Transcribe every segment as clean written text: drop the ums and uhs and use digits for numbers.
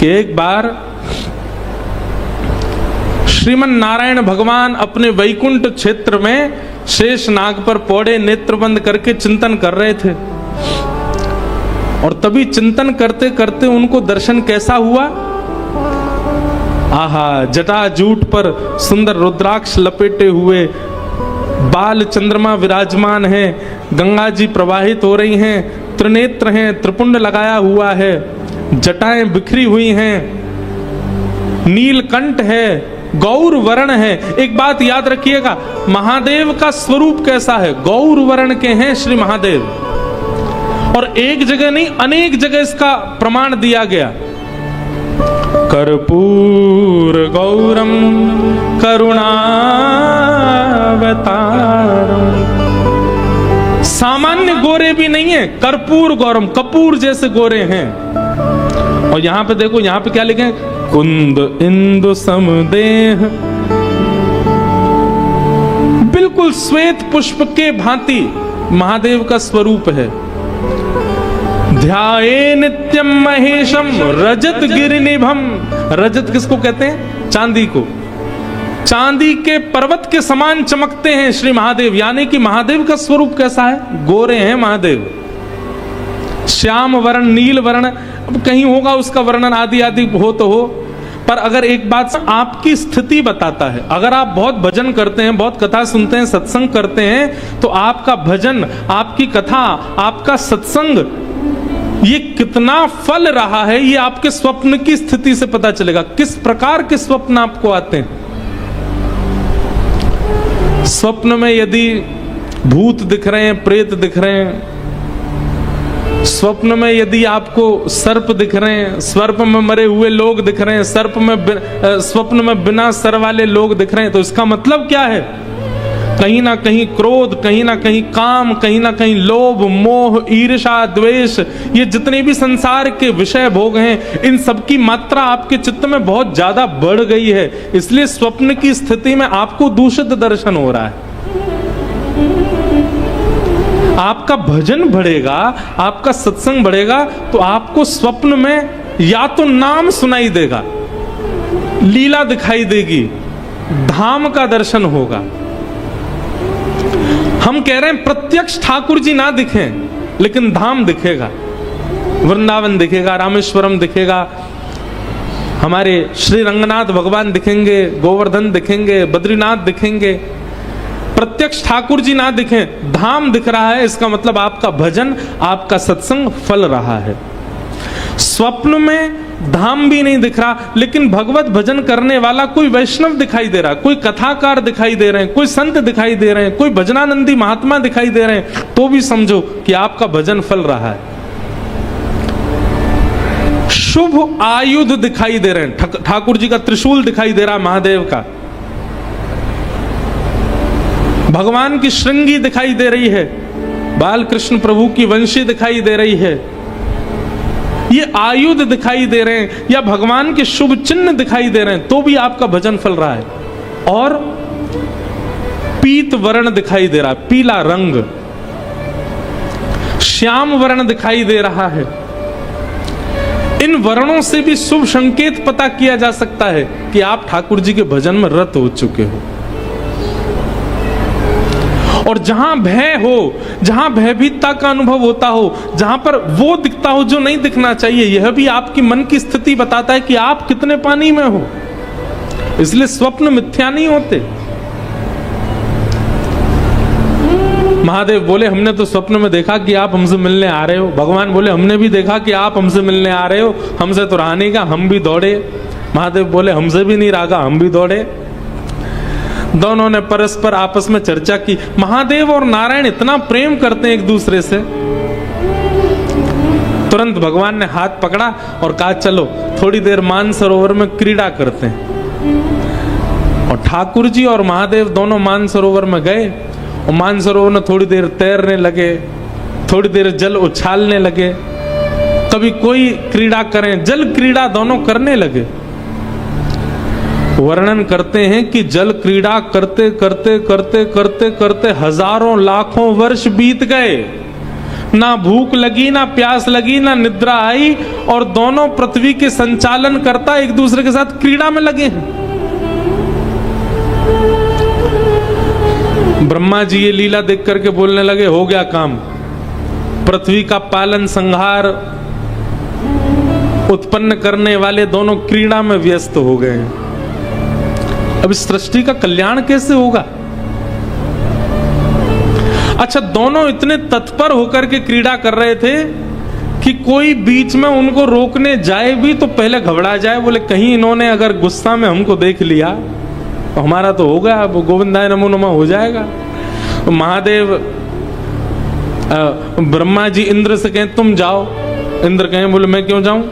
कि एक बार श्रीमन नारायण भगवान अपने वैकुंठ क्षेत्र में शेष नाग पर पौड़े नेत्र बंद करके चिंतन कर रहे थे। और तभी चिंतन करते करते उनको दर्शन कैसा हुआ? आहा, जटाजूट पर सुंदर रुद्राक्ष लपेटे हुए बाल चंद्रमा विराजमान है, गंगा जी प्रवाहित हो रही हैं, त्रिनेत्र हैं, त्रिपुंड लगाया हुआ है, जटाएं बिखरी हुई हैं, नीलकंठ है, गौर वर्ण है। एक बात याद रखिएगा, महादेव का स्वरूप कैसा है? गौर वर्ण के हैं श्री महादेव। और एक जगह नहीं, अनेक जगह इसका प्रमाण दिया गया। कर्पूर गौरम करुणावतारम। सामान्य गोरे भी नहीं है, कर्पूर गौरम, कपूर जैसे गोरे हैं। और यहां पे देखो, यहां पे क्या लिखे? कुंद इंदु समदेह, बिल्कुल श्वेत पुष्प के भांति महादेव का स्वरूप है। ध्याये नित्यम महेशम रजत गिरिनिभम। रजत किसको कहते हैं? चांदी को। चांदी के पर्वत के समान चमकते हैं श्री महादेव। यानी कि महादेव का स्वरूप कैसा है? गोरे हैं महादेव। श्याम वर्ण, नील वर्ण, अब कहीं होगा उसका वर्णन आदि आदि हो तो हो, पर अगर एक बात आपकी स्थिति बताता है, अगर आप बहुत भजन करते हैं, बहुत कथा सुनते हैं, सत्संग करते हैं, तो आपका भजन, आपकी कथा, आपका सत्संग ये कितना फल रहा है, ये आपके स्वप्न की स्थिति से पता चलेगा। किस प्रकार के स्वप्न आपको आते हैं? स्वप्न में यदि भूत दिख रहे हैं, प्रेत दिख रहे हैं, स्वप्न में यदि आपको सर्प दिख रहे हैं, सर्प में मरे हुए लोग दिख रहे हैं, स्वप्न में बिना सर वाले लोग दिख रहे हैं, तो इसका मतलब क्या है? कहीं ना कहीं क्रोध, कहीं ना कहीं काम, कहीं ना कहीं लोभ, मोह, ईर्ष्या, द्वेष, ये जितने भी संसार के विषय भोग हैं, इन सब की मात्रा आपके चित्त में बहुत ज्यादा बढ़ गई है। इसलिए स्वप्न की स्थिति में आपको दूषित दर्शन हो रहा है। आपका भजन बढ़ेगा, आपका सत्संग बढ़ेगा, तो आपको स्वप्न में या तो नाम सुनाई देगा, लीला दिखाई देगी, धाम का दर्शन होगा। हम कह रहे हैं प्रत्यक्ष ठाकुर जी ना दिखें, लेकिन धाम दिखेगा, वृंदावन दिखेगा, रामेश्वरम दिखेगा, हमारे श्री रंगनाथ भगवान दिखेंगे, गोवर्धन दिखेंगे, बद्रीनाथ दिखेंगे। प्रत्यक्ष ठाकुर जी ना दिखें, धाम दिख रहा है, इसका मतलब आपका भजन, आपका सत्संग फल रहा है। स्वप्न में धाम भी नहीं दिख रहा, लेकिन भगवत भजन करने वाला कोई वैष्णव दिखाई दे रहा, कोई कथाकार दिखाई दे रहे हैं, कोई संत दिखाई दे रहे हैं, कोई भजनानंदी महात्मा दिखाई दे रहे हैं, तो भी समझो कि आपका भजन फल रहा है। शुभ आयुध दिखाई दे रहे हैं, ठाकुर जी का त्रिशूल दिखाई दे रहा है, महादेव का, भगवान की श्रृंगी दिखाई दे रही है, बाल कृष्ण प्रभु की वंशी दिखाई दे रही है, ये आयुध दिखाई दे रहे हैं, या भगवान के शुभ चिन्ह दिखाई दे रहे हैं, तो भी आपका भजन फल रहा है। और पीत वर्ण दिखाई दे रहा है, पीला रंग, श्याम वर्ण दिखाई दे रहा है। इन वर्णों से भी शुभ संकेत पता किया जा सकता है कि आप ठाकुर जी के भजन में रत हो चुके हो। और जहां भय हो, जहां भयभीतता का अनुभव होता हो, जहां पर वो दिखता हो जो नहीं दिखना चाहिए, यह भी आपकी मन की स्थिति बताता है कि आप कितने पानी में हो। इसलिए स्वप्न मिथ्या नहीं होते। महादेव बोले हमने तो स्वप्न में देखा कि आप हमसे मिलने आ रहे हो। भगवान बोले हमने भी देखा कि आप हमसे मिलने आ रहे हो, हमसे तो रहा नहीं का, हम भी दौड़े। महादेव बोले हमसे भी नहीं रहा, हम भी दौड़े। दोनों ने परस्पर आपस में चर्चा की। महादेव और नारायण इतना प्रेम करते हैं एक दूसरे से। तुरंत भगवान ने हाथ पकड़ा और कहा चलो थोड़ी देर मानसरोवर में क्रीड़ा करते हैं। और ठाकुर जी और महादेव दोनों मानसरोवर में गए और मानसरोवर में थोड़ी देर तैरने लगे, थोड़ी देर जल उछालने लगे, कभी कोई क्रीड़ा करें, जल क्रीड़ा दोनों करने लगे। वर्णन करते हैं कि जल क्रीड़ा करते करते करते करते करते हजारों लाखों वर्ष बीत गए। ना भूख लगी, ना प्यास लगी, ना निद्रा आई, और दोनों पृथ्वी के संचालन करता एक दूसरे के साथ क्रीड़ा में लगे हैं। ब्रह्मा जी ये लीला देख करके बोलने लगे, हो गया काम, पृथ्वी का पालन संहार उत्पन्न करने वाले दोनों क्रीड़ा में व्यस्त हो गए हैं। अब इस सृष्टि का कल्याण कैसे होगा? अच्छा, दोनों इतने तत्पर होकर के क्रीड़ा कर रहे थे कि कोई बीच में उनको रोकने जाए भी तो पहले घबरा जाए, बोले कहीं इन्होंने अगर गुस्सा में हमको देख लिया तो हमारा तो होगा, अब गोविंदाय नमो नमः हो जाएगा। तो महादेव ब्रह्मा जी इंद्र से कहें तुम जाओ, इंद्र कहें बोले मैं क्यों जाऊं?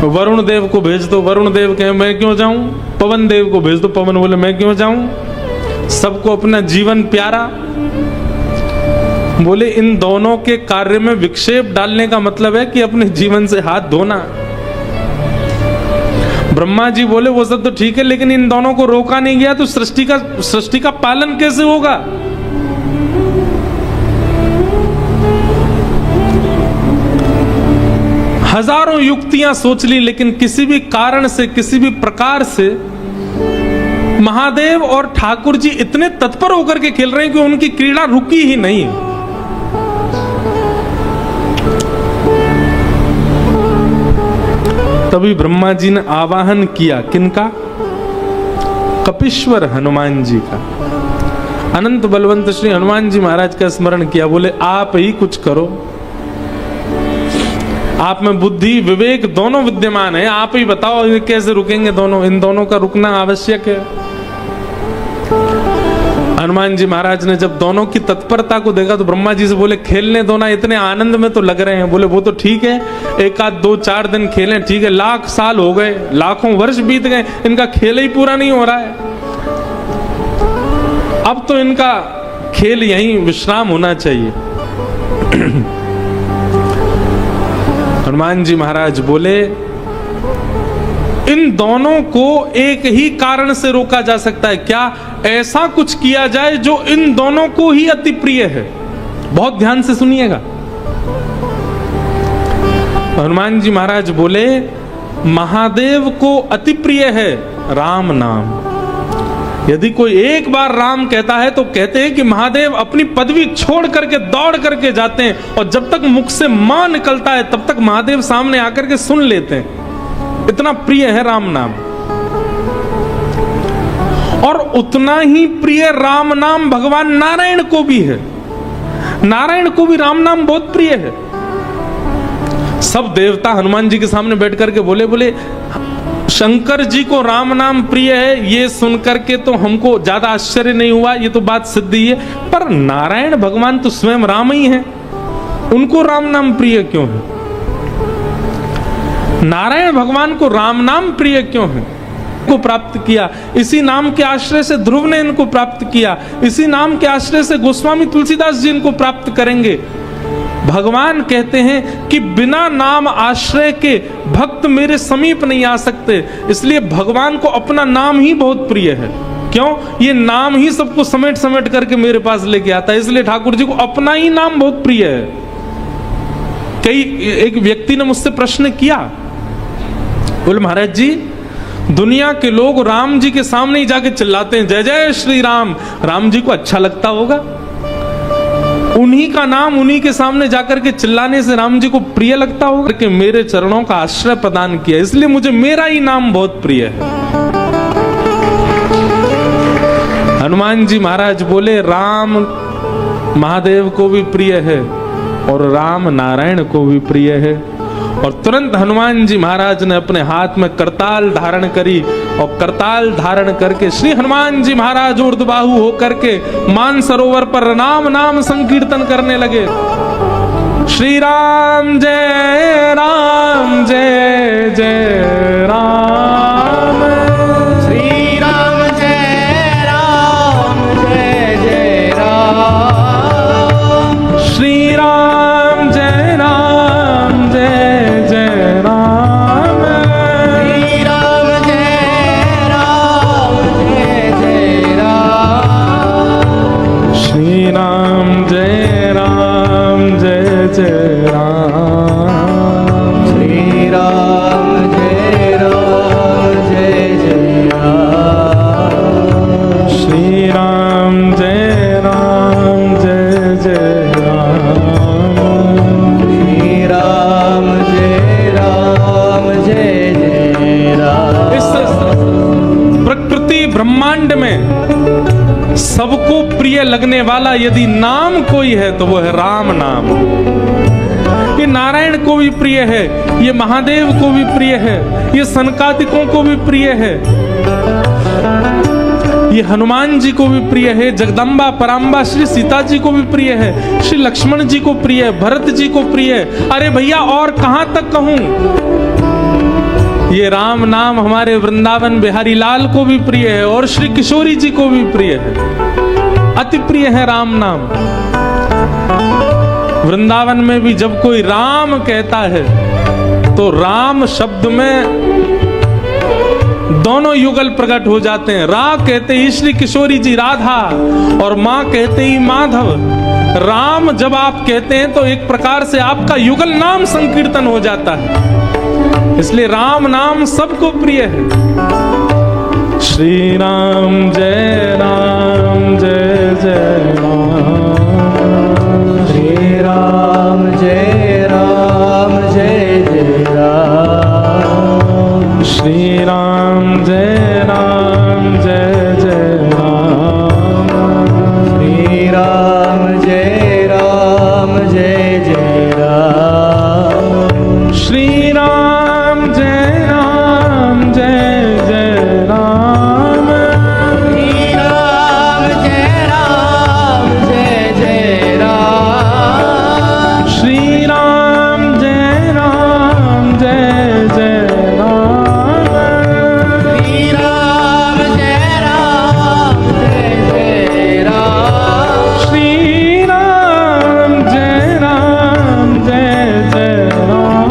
वरुण देव को भेज दो, वरुण देव कहें मैं क्यों जाऊं? पवन देव को भेज दो, पवन बोले मैं क्यों जाऊं? सबको अपना जीवन प्यारा। बोले इन दोनों के कार्य में विक्षेप डालने का मतलब है कि अपने जीवन से हाथ धोना। ब्रह्मा जी बोले वो सब तो ठीक है, लेकिन इन दोनों को रोका नहीं गया तो सृष्टि का पालन कैसे होगा? हजारों युक्तियां सोच ली, लेकिन किसी भी कारण से, किसी भी प्रकार से महादेव और ठाकुर जी इतने तत्पर होकर के खेल रहे हैं कि उनकी क्रीड़ा रुकी ही नहीं। तभी ब्रह्मा जी ने आवाहन किया, किनका? कपीश्वर हनुमान जी का। अनंत बलवंत श्री हनुमान जी महाराज का स्मरण किया, बोले आप ही कुछ करो, आप में बुद्धि विवेक दोनों विद्यमान है, आप ही बताओ ये कैसे रुकेंगे दोनों, इन दोनों का रुकना आवश्यक है। हनुमान जी महाराज ने जब दोनों की तत्परता को देखा तो ब्रह्मा जी से बोले खेलने दो ना, इतने आनंद में तो लग रहे हैं। बोले वो तो ठीक है, एक आध 2-4 दिन खेलें, ठीक है, लाख साल हो गए, लाखों वर्ष बीत गए, इनका खेल ही पूरा नहीं हो रहा है, अब तो इनका खेल यहीं विश्राम होना चाहिए। हनुमान जी महाराज बोले इन दोनों को एक ही कारण से रोका जा सकता है, क्या? ऐसा कुछ किया जाए जो इन दोनों को ही अति प्रिय है। बहुत ध्यान से सुनिएगा। हनुमान जी महाराज बोले महादेव को अति प्रिय है राम नाम। यदि कोई एक बार राम कहता है तो कहते हैं कि महादेव अपनी पदवी छोड़ करके दौड़ करके जाते हैं, और जब तक मुख से मां निकलता है तब तक महादेव सामने आकर के सुन लेते हैं, इतना प्रिय है राम नाम। और उतना ही प्रिय राम नाम भगवान नारायण को भी है। नारायण को भी राम नाम बहुत प्रिय है। सब देवता हनुमान जी के सामने बैठ करके बोले शंकर जी को राम नाम प्रिय है, ये सुनकर के तो हमको ज्यादा आश्चर्य नहीं हुआ, ये तो बात सिद्ध ही है, पर नारायण भगवान तो स्वयं राम ही है, उनको राम नाम प्रिय क्यों है? नारायण भगवान को राम नाम प्रिय क्यों है? को प्राप्त किया, इसी नाम के आश्रय से ध्रुव ने इनको प्राप्त किया, इसी नाम के आश्रय से गोस्वामी तुलसीदास जी इनको प्राप्त करेंगे। भगवान कहते हैं कि बिना नाम आश्रय के भक्त मेरे समीप नहीं आ सकते, इसलिए भगवान को अपना नाम ही बहुत प्रिय है। क्यों? ये नाम ही सबको समेट समेट करके मेरे पास लेके आता है, इसलिए ठाकुर जी को अपना ही नाम बहुत प्रिय है। एक व्यक्ति ने मुझसे प्रश्न किया, बोले महाराज जी दुनिया के लोग राम जी के सामने ही जाके चिल्लाते हैं जय जय श्री राम, राम जी को अच्छा लगता होगा, उन्हीं का नाम उन्हीं के सामने जाकर के चिल्लाने से राम जी को प्रिय लगता होगा कि मेरे चरणों का आश्रय प्रदान किया, इसलिए मुझे मेरा ही नाम बहुत प्रिय है। हनुमान जी महाराज बोले राम महादेव को भी प्रिय है और राम नारायण को भी प्रिय है। और तुरंत हनुमान जी महाराज ने अपने हाथ में करताल धारण करी और करताल धारण करके श्री हनुमान जी महाराज ऊर्ध्वबाहु होकर के मान सरोवर पर राम नाम संकीर्तन करने लगे। श्री राम जय राम जय जय राम, श्री राम जय राम जय जय राम, श्री राम जय राम जय जय राम, श्री राम जय राम जय जय राम, श्री राम वाला यदि नाम कोई है तो वो है राम नाम। ये नारायण को भी प्रिय है, ये महादेव को भी प्रिय है, ये सनकादिकों को भी प्रिय है, ये हनुमान जी को भी प्रिय है, जगदम्बा पराम्बा श्री सीता जी को भी प्रिय है, श्री लक्ष्मण जी को प्रिय है, भरत जी को प्रिय है। अरे भैया और कहां तक कहूं, ये राम नाम हमारे वृंदावन बिहारी लाल को भी प्रिय है और श्री किशोरी जी को भी प्रिय है, अति प्रिय है राम नाम। वृंदावन में भी जब कोई राम कहता है तो राम शब्द में दोनों युगल प्रकट हो जाते हैं। रा कहते ही श्री किशोरी जी राधा और मां कहते ही माधव। राम जब आप कहते हैं तो एक प्रकार से आपका युगल नाम संकीर्तन हो जाता है, इसलिए राम नाम सबको प्रिय है। श्री राम जय जय राम, श्री राम जय जय राम, श्री राम जय जय राम, श्री राम जय जय राम, श्री राम जय जय राम, श्री राम जय जय राम, श्री राम जय जय राम, श्री राम जय जय राम, श्री राम जय जय राम,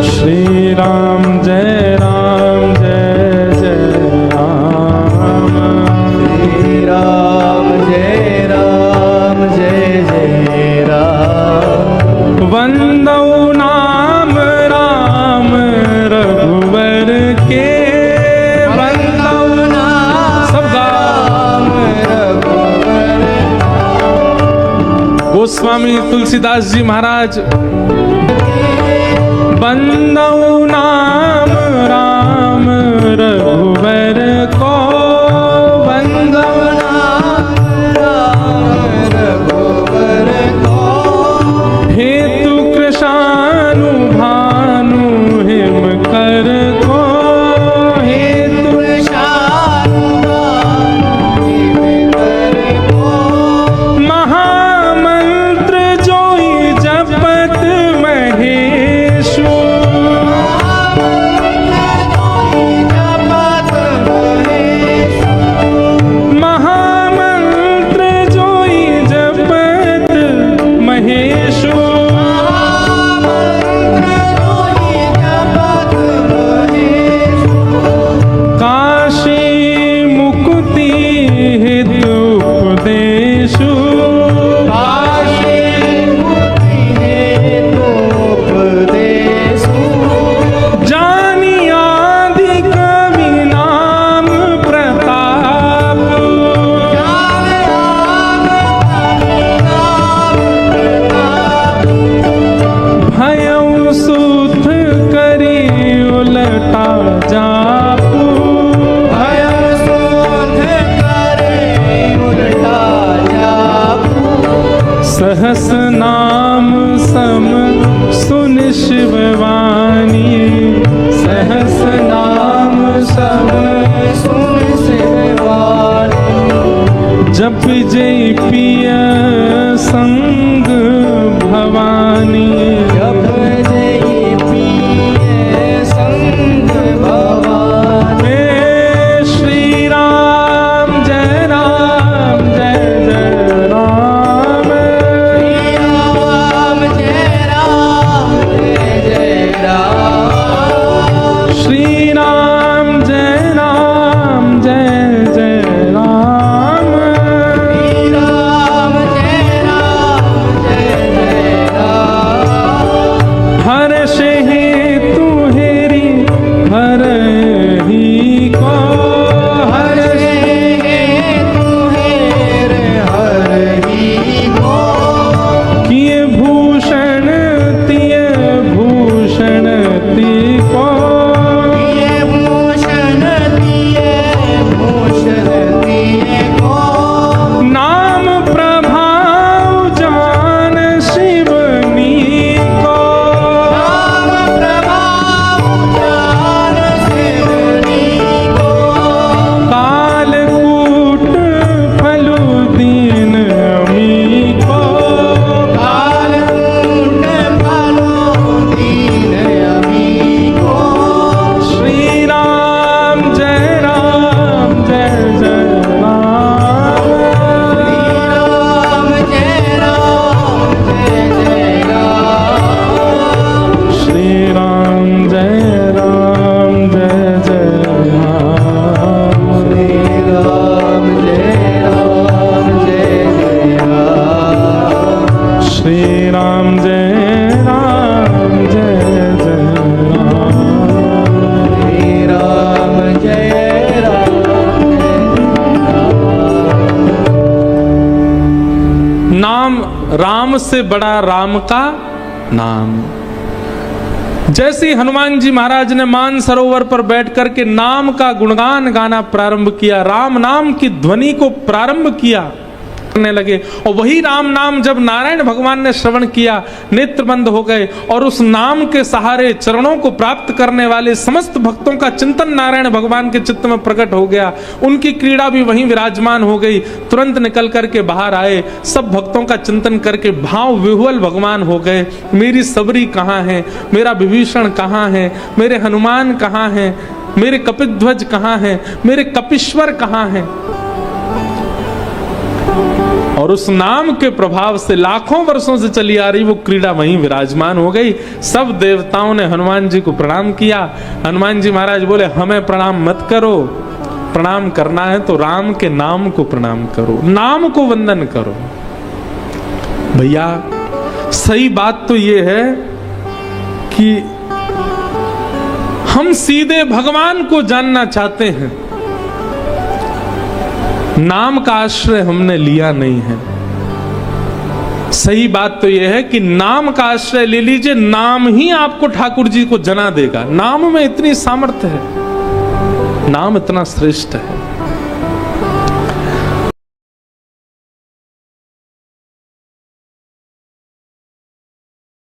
श्री राम जय जय राम, श्री राम जय जय राम, श्री राम जय जय राम, वंदौ नाम राम रघुवर के, वंदौ नाम सब राम रघुवर, गोस्वामी तुलसीदास जी महाराज, वंदौ नाम राम रघुवर को, वंदौ रघुवर को, हेतु कृशानु भानु हिम कर को, हेतु महामंत्र जोई जपत महेशु, महामंत्र जोई जपत महेशु, काशी मुक्ति हेतु उपदेशु, जानी आदि कवि नाम प्रताप, भयउ सुध करी उलटा जापू, सहस नाम सम सुन शिववाणी, सहस नाम सम सुन शिवानी, जप जय पिय संग भवानी, जप जय पिय संग भवानी, हे श्री राम जय जय राम, श्री राम जय जय राम, श्री राम जय जय राम, श्री राम जय जय राम, राम से बड़ा राम का नाम। जैसे हनुमान जी महाराज ने मानसरोवर पर बैठ करके नाम का गुणगान गाना प्रारंभ किया, राम नाम की ध्वनि को प्रारंभ किया करने लगे, और वही राम नाम जब नारायण भगवान ने श्रवण किया, नेत्र बंद हो गए, और उस नाम के सहारे चरणों को प्राप्त करने वाले समस्त भक्तों का चिंतन नारायण भगवान के चित्त में प्रकट हो गया। उनकी क्रीड़ा भी वहीं विराजमान हो गई। तुरंत निकल करके बाहर आए, सब भक्तों का चिंतन करके भाव विह्वल भगवान हो गए। मेरी सबरी कहाँ है, मेरा विभीषण कहाँ है, मेरे हनुमान कहाँ है, मेरे कपिध्वज कहाँ है, मेरे कपीश्वर कहाँ है। और उस नाम के प्रभाव से लाखों वर्षों से चली आ रही वो क्रीड़ा वहीं विराजमान हो गई। सब देवताओं ने हनुमान जी को प्रणाम किया। हनुमान जी महाराज बोले, हमें प्रणाम मत करो, प्रणाम करना है तो राम के नाम को प्रणाम करो, नाम को वंदन करो। भैया सही बात तो ये है कि हम सीधे भगवान को जानना चाहते हैं, नाम का आश्रय हमने लिया नहीं है। सही बात तो यह है कि नाम का आश्रय ले लीजिए, नाम ही आपको ठाकुर जी को जना देगा। नाम में इतनी सामर्थ्य है, नाम इतना श्रेष्ठ है।